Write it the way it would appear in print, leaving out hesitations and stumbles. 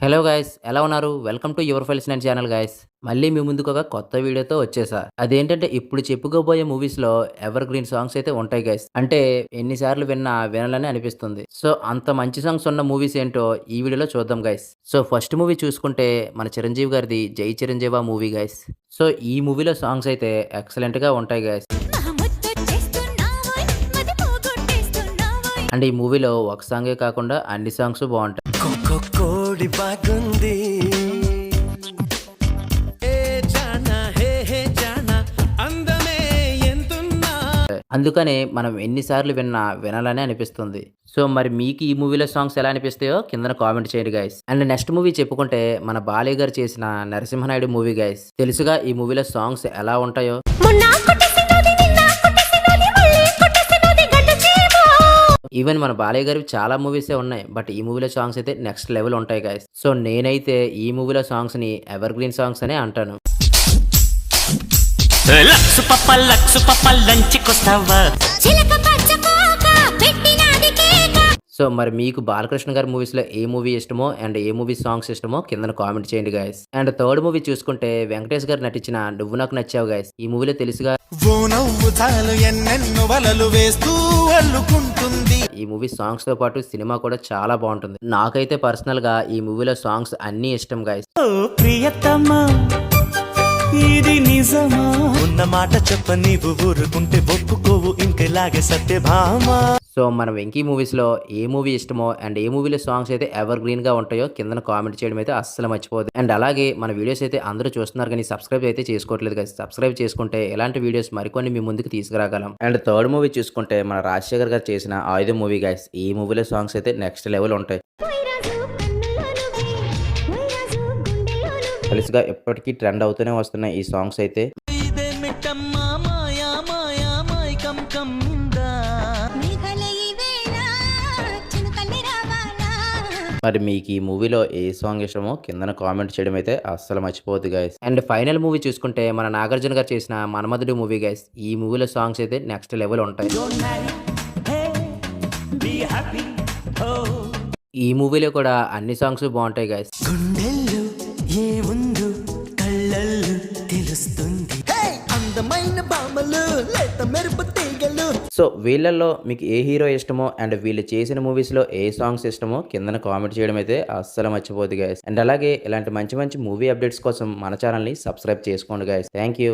Hello guys ఎలా ఉన్నారు? Welcome to your files nine channel guys. మళ్ళీ మీ ముందుకు ఒక కొత్త వీడియోతో వచ్చేసా. అదేంటంటే ఇప్పుడు చెప్పుకోబోయే మూవీస్‌లో ఎవర్ గ్రీన్ సాంగ్స్ అయితే ఉంటాయి గైస్. అంటే ఎన్ని సార్లు విన్నా వినాలని అనిపిస్తుంది. సో అంత మంచి సాంగ్స్ ఉన్న మూవీస్ ఏంటో ఈ వీడియోలో చూద్దాం గైస్. సో ఫస్ట్ మూవీ చూసుకుంటే మన చిరంజీవి గారిది 'జై చిరంజీవ' మూవీ గైస్. సో ఈ మూవీలో సాంగ్స్ అయితే ఎక్సలెంట్‌గా ఉంటాయి గైస్. అండ్ ఈ మూవీలో ఒక సాంగే కాకుండా అన్ని సాంగ్స్ బావుంటాయి. కోడి బాగుంది ఏ జానా హే హే జానా అందమే ఎంతున్నా. అందుకనే మనం ఎన్ని సార్లు విన్నా వినాలనే అనిపిస్తుంది. సో మరి మీకు ఈ మూవీలో సాంగ్స్ ఎలా అనిపిస్తాయో కిందన కామెంట్ చేయండి గైస్. అండ్ నెక్స్ట్ మూవీ చెప్పుకుంటే మన బాలయ్య గారు చేసిన 'నరసింహనాయుడు' మూవీ గైస్. తెలుసుగా ఈ మూవీలో సాంగ్స్ ఎలా ఉంటాయో. ఈవెన్ మన బాలయ్య గారివి చాలా మూవీసే ఉన్నాయి. బట్ ఈ మూవీలో సాంగ్స్ అయితే నెక్స్ట్ లెవెల్ ఉంటాయి గైస్. సో నేనైతే ఈ మూవీలో సాంగ్స్ ని ఎవర్ గ్రీన్ సాంగ్స్ అనే అంటాను. సో మరి మీకు బాలకృష్ణ గారి మూవీస్ లో ఏ మూవీ ఇష్టమో అండ్ ఏ మూవీ సాంగ్స్ ఇష్టమో కింద కామెంట్ చేయండి గైస్. అండ్ థర్డ్ మూవీ చూసుకుంటే వెంకటేష్ గారు నటించిన 'నువ్వు నాకు నచ్చావు' గైస్. ఈ మూవీలో తెలుసుగా ఈ మూవీ సాంగ్స్ తో పాటు సినిమా కూడా చాలా బాగుంటుంది. నాకైతే పర్సనల్ గా ఈ మూవీలో సాంగ్స్ అన్ని ఇష్టం గైస్. ఇది నిజమా ఉన్న మాట చెప్ప నీవు ఊరుకుంటే ఒప్పుకోవు ఇంకెలాగే సత్యభామా. సో మన వెంకీ మూవీస్ లో ఏ మూవీ ఇష్టమో అండ్ ఏ మూవీలో సాంగ్స్ అయితే ఎవర్ గ్రీన్ గా ఉంటాయో కింద కామెంట్ చేయడం అయితే అస్సలు మర్చిపోదు. అండ్ అలాగే మన వీడియోస్ అయితే అందరూ చూస్తున్నారు కానీ సబ్స్క్రైబ్ అయితే చేసుకోవట్లేదు కదా. సబ్స్క్రైబ్ చేసుకుంటే ఇలాంటి వీడియోస్ మరికొన్ని మీ ముందుకు తీసుకురాగలం. అండ్ థర్డ్ మూవీ చూసుకుంటే మన రాజశేఖర్ గారు చేసిన 'ఆయుధం' మూవీ గైస్. ఈ మూవీలో సాంగ్స్ అయితే నెక్స్ట్ లెవెల్ ఉంటాయి. తెలుసుగా ఎప్పటికీ ట్రెండ్ అవుతూనే వస్తున్నాయి ఈ సాంగ్స్ అయితే. మరి మీకు ఈ మూవీలో ఏ సాంగ్ ఇష్టమో కింద కామెంట్ చేయడం అయితే అస్సలు మర్చిపోవద్దు గైస్. అండ్ ఫైనల్ మూవీ చూసుకుంటే మన నాగార్జున గారు చేసిన 'మన్మధుడు' మూవీ గైస్. ఈ మూవీలో సాంగ్స్ అయితే నెక్స్ట్ లెవెల్ ఉంటాయి. ఈ మూవీలో కూడా అన్ని సాంగ్స్ బాగుంటాయి గైస్. సో వీళ్ళల్లో మీకు ఏ హీరో ఇష్టమో అండ్ వీళ్ళు చేసిన మూవీస్ లో ఏ సాంగ్స్ ఇష్టమో కింద కామెంట్ చేయడం అయితే అస్సలు మర్చిపోద్దు గైస్. అండ్ అలాగే ఇలాంటి మంచి మంచి మూవీ అప్డేట్స్ కోసం మన ఛానల్ ని సబ్స్క్రైబ్ చేసుకోండి గైస్. Thank you.